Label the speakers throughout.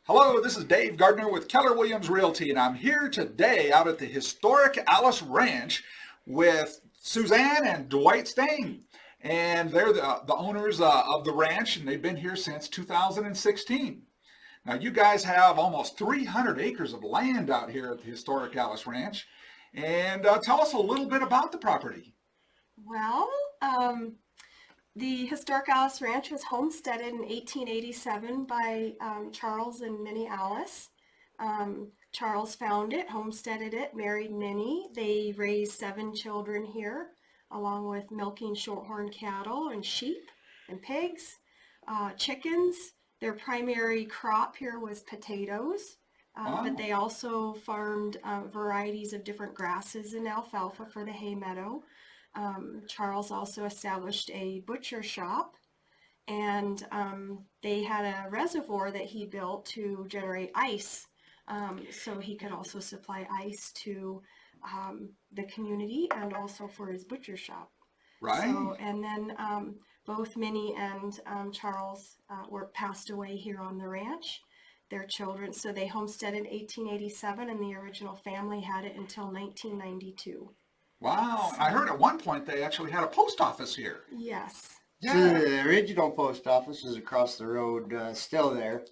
Speaker 1: Hello, this is Dave Gardner with Keller Williams Realty, and I'm here today out at the Historic Allis Ranch with Suzanne and Dwight Stain. And they're the owners of the ranch, and they've been here since 2016. Now, you guys have almost 300 acres of land out here at the Historic Allis Ranch. And tell us a little bit about the property.
Speaker 2: Well, the Historic Allis Ranch was homesteaded in 1887 by Charles and Minnie Allis. Charles found it, homesteaded it, married Minnie. They raised 7 children here, along with milking shorthorn cattle and sheep and pigs, chickens. Their primary crop here was potatoes, but they also farmed varieties of different grasses and alfalfa for the hay meadow. Charles also established a butcher shop, and they had a reservoir that he built to generate ice, so he could also supply ice to the community and also for his butcher shop.
Speaker 1: Right.
Speaker 2: So, and then both Minnie and Charles were passed away here on the ranch. Their children, so they homesteaded in 1887, and the original family had it until 1992.
Speaker 1: Wow. I heard at one point they actually had a post office here.
Speaker 2: Yes.
Speaker 3: Yeah. So the original post office is across the road, still there.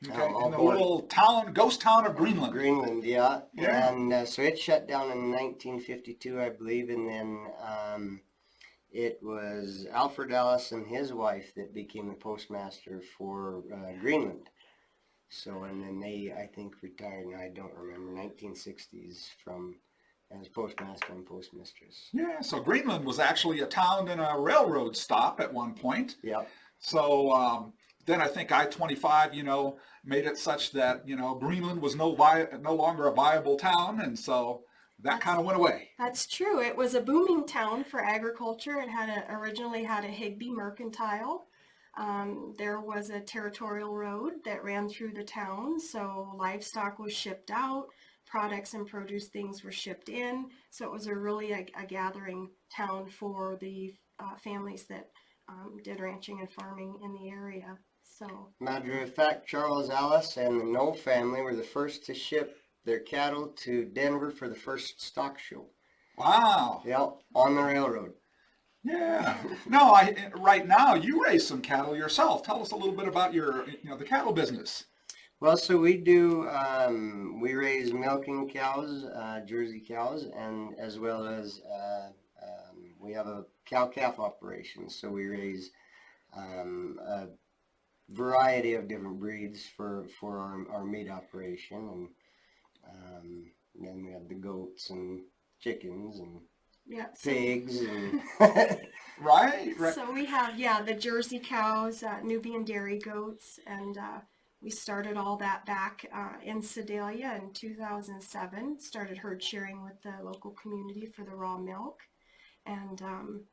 Speaker 1: Okay, in the little town, ghost town of Greenland.
Speaker 3: Greenland, yeah.
Speaker 1: Yeah.
Speaker 3: And so it shut down in 1952, I believe, and then it was Alfred Allis and his wife that became the postmaster for Greenland. So, and then they, I think, retired, and I don't remember, 1960s from as postmaster and postmistress.
Speaker 1: Yeah, so Greenland was actually a town and a railroad stop at one point.
Speaker 3: Yep.
Speaker 1: So then I think I-25, made it such that, Greenland was no longer a viable town, and so that kind of went away.
Speaker 2: That's true. It was a booming town for agriculture. It originally had a Higby mercantile. There was a territorial road that ran through the town, so livestock was shipped out. Products and produce things were shipped in, so it was really a gathering town for the families that did ranching and farming in the area. So,
Speaker 3: matter of fact, Charles Allis and the No family were the first to ship their cattle to Denver for the first stock show.
Speaker 1: Wow.
Speaker 3: Yep, on the railroad.
Speaker 1: Yeah. No, right now you raise some cattle yourself. Tell us a little bit about your, the cattle business.
Speaker 3: Well, so we do, we raise milking cows, Jersey cows, and as well as we have a cow-calf operation. So we raise a variety of different breeds for our meat operation, and then we have the goats and chickens and pigs. And
Speaker 1: Right.
Speaker 2: So we have, the Jersey cows, Nubian dairy goats, and we started all that back in Sedalia in 2007, started herd sharing with the local community for the raw milk. And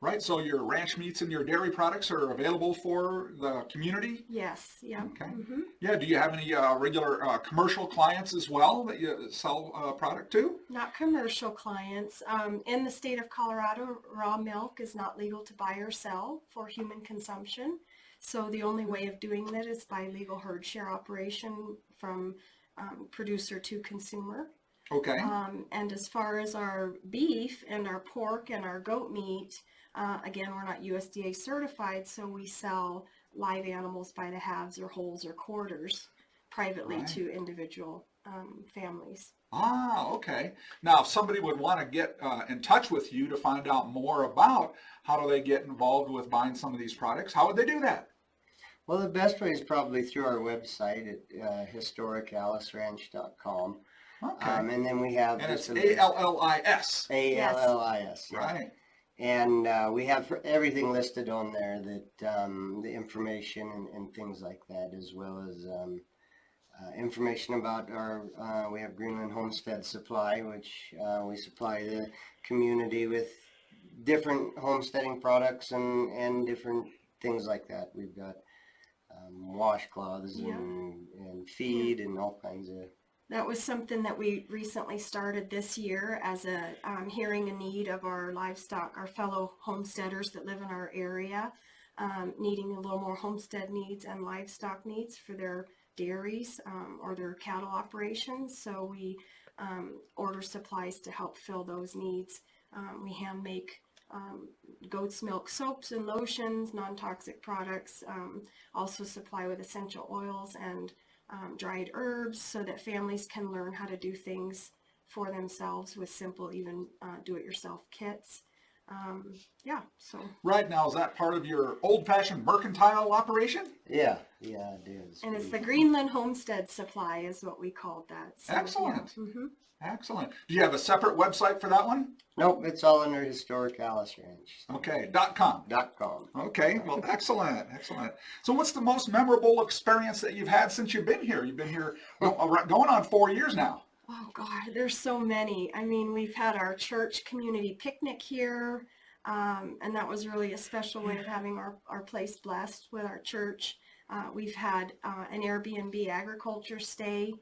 Speaker 1: right, so your ranch meats and your dairy products are available for the community?
Speaker 2: Yes, yeah.
Speaker 1: Okay.
Speaker 2: Mm-hmm.
Speaker 1: Yeah, do you have any regular commercial clients as well that you sell product to?
Speaker 2: Not commercial clients. In the state of Colorado, raw milk is not legal to buy or sell for human consumption. So the only way of doing that is by legal herd share operation from producer to consumer.
Speaker 1: Okay.
Speaker 2: And as far as our beef and our pork and our goat meat, again, we're not USDA certified, so we sell live animals by the halves or wholes or quarters privately to individual families.
Speaker 1: Ah, okay. Now, if somebody would want to get in touch with you to find out more about how do they get involved with buying some of these products, how would they do that?
Speaker 3: well, the best way is probably through our website at historicallisranch.com.
Speaker 1: Okay.
Speaker 3: And then we have...
Speaker 1: And it's A-L-L-I-S.
Speaker 3: A-L-L-I-S, yeah.
Speaker 1: Right.
Speaker 3: And we have everything listed on there, that the information and things like that, as well as information about our, we have Greenland Homestead Supply, which we supply the community with different homesteading products and different things like that. We've got washcloths and feed and all kinds of...
Speaker 2: That was something that we recently started this year as a hearing a need of our livestock, our fellow homesteaders that live in our area, needing a little more homestead needs and livestock needs for their dairies or their cattle operations. So we order supplies to help fill those needs. We hand make goat's milk soaps and lotions, non-toxic products, also supply with essential oils and dried herbs so that families can learn how to do things for themselves with simple, even do-it-yourself kits. Yeah, so.
Speaker 1: Right now, is that part of your old-fashioned mercantile operation?
Speaker 3: Yeah, it is.
Speaker 2: And it's the Greenland Homestead Supply is what we called that. So,
Speaker 1: Excellent.
Speaker 2: Yeah. Mm-hmm.
Speaker 1: Excellent. Do you have a separate website for that one?
Speaker 3: Nope, it's all under Historic Allis Ranch.
Speaker 1: Okay, .com.
Speaker 3: .com.
Speaker 1: Okay, well, excellent, excellent. So what's the most memorable experience that you've had since you've been here? You've been here going on 4 years now.
Speaker 2: Oh God, there's so many. I mean, we've had our church community picnic here, and that was really a special way of having our place blessed with our church. We've had an Airbnb agriculture stay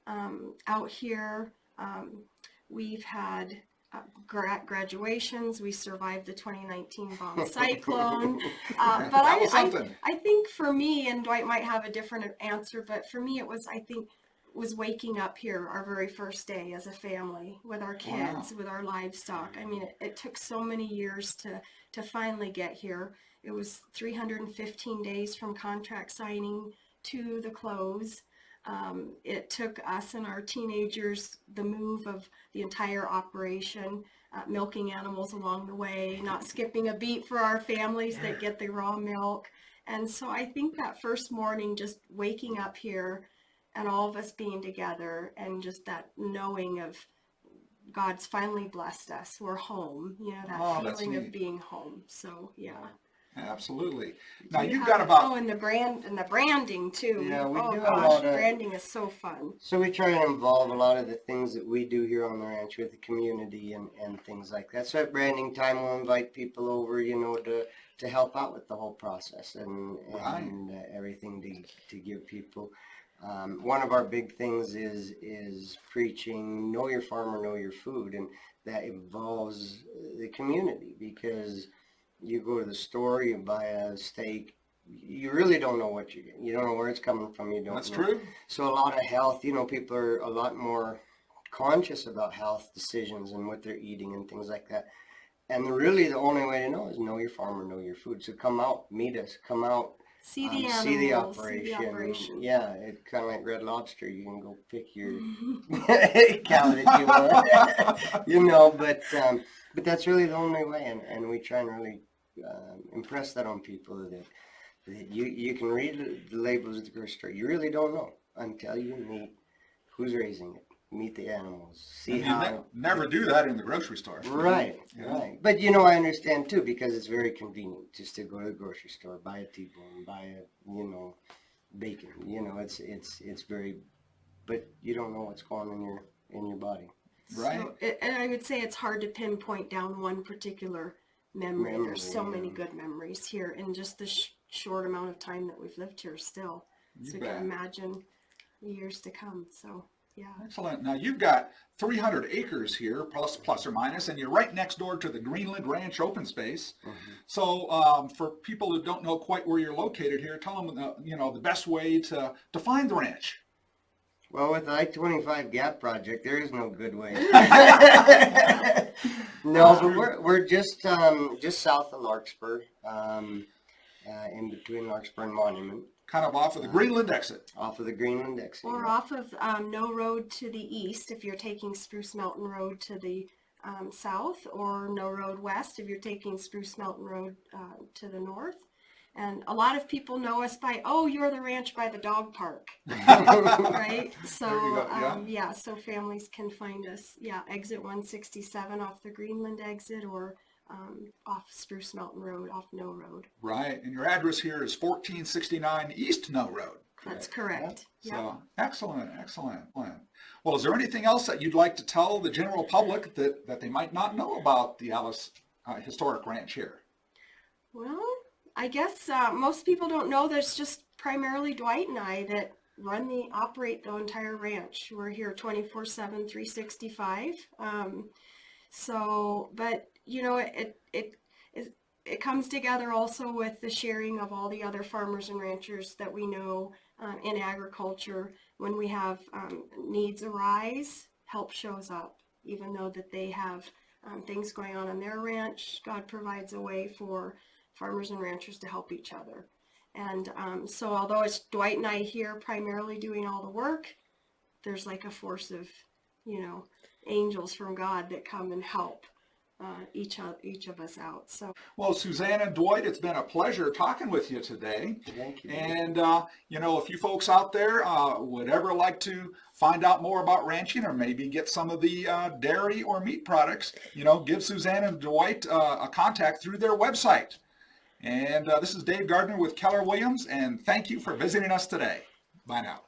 Speaker 2: out here. We've had graduations. We survived the 2019 bomb cyclone. But I think for me, and Dwight might have a different answer, but for me it was, was waking up here our very first day as a family with our kids, with our livestock. I mean, it took so many years to finally get here. It was 315 days from contract signing to the close. It took us and our teenagers the move of the entire operation, milking animals along the way, not skipping a beat for our families that get the raw milk. And so I think that first morning, just waking up here and all of us being together and just that knowing of God's finally blessed us. We're home, that feeling of being home. So, yeah.
Speaker 1: Absolutely. Now you've got about...
Speaker 2: and the branding too.
Speaker 3: Yeah, we do a lot of...
Speaker 2: branding is so fun.
Speaker 3: So we try to involve a lot of the things that we do here on the ranch with the community and things like that. So at branding time, we'll invite people over, to help out with the whole process and everything to give people. One of our big things is preaching, know your farmer, know your food, and that involves the community, because you go to the store, you buy a steak, you really don't know what you're getting. You don't know where it's coming from. You don't know.
Speaker 1: That's true.
Speaker 3: So a lot of health, people are a lot more conscious about health decisions and what they're eating and things like that. And really the only way to know is know your farmer, know your food. So come out, meet us, come out.
Speaker 2: See the animals,
Speaker 3: see the operation. Yeah, it's kind of like Red Lobster. You can go pick your cow that you want, but that's really the only way, and we try and really impress that on people that you can read the labels at the grocery store. You really don't know until you meet who's raising it. Meet the animals, see how...
Speaker 1: never do that in the grocery store.
Speaker 3: Right, right. But, I understand, too, because it's very convenient just to go to the grocery store, buy a T-bone, buy bacon. It's very... But you don't know what's going on in your body.
Speaker 1: Right.
Speaker 2: So, and I would say it's hard to pinpoint down one particular memory. There's so many good memories here in just the short amount of time that we've lived here still. So you can imagine the years to come, so... Yeah.
Speaker 1: Excellent. Now you've got 300 acres here, plus or minus, and you're right next door to the Greenland Ranch open space. Mm-hmm. So for people who don't know quite where you're located here, tell them the best way to find the ranch.
Speaker 3: Well, with the I-25 Gap project, there is no good way. No, but we're just south of Larkspur, in between Larkspur and Monument.
Speaker 1: Kind of off of the Greenland exit.
Speaker 3: Off of the Greenland exit.
Speaker 2: Or off of No Road to the east if you're taking Spruce Mountain Road to the south, or No Road west if you're taking Spruce Mountain Road to the north. And a lot of people know us by, you're the ranch by the dog park, right? So, so families can find us, exit 167 off the Greenland exit, or off Spruce Mountain Road, off No Road.
Speaker 1: Right, and your address here is 1469 East No Road.
Speaker 2: That's correct.
Speaker 1: Yeah. So, excellent. Well, is there anything else that you'd like to tell the general public that they might not know about the Allis Historic Ranch here?
Speaker 2: Well, I guess most people don't know there's just primarily Dwight and I that operate the entire ranch. We're here 24/7, 365. But it comes together also with the sharing of all the other farmers and ranchers that we know in agriculture, when we have needs arise, help shows up. Even though that they have things going on their ranch, God provides a way for farmers and ranchers to help each other. And so although it's Dwight and I here primarily doing all the work, there's like a force of, angels from God that come and help each of us out. So,
Speaker 1: well, Suzanne and Dwight, it's been a pleasure talking with you today.
Speaker 3: Thank you.
Speaker 1: And, if you folks out there would ever like to find out more about ranching or maybe get some of the dairy or meat products, give Suzanne and Dwight a contact through their website. And this is Dave Gardner with Keller Williams, and thank you for visiting us today. Bye now.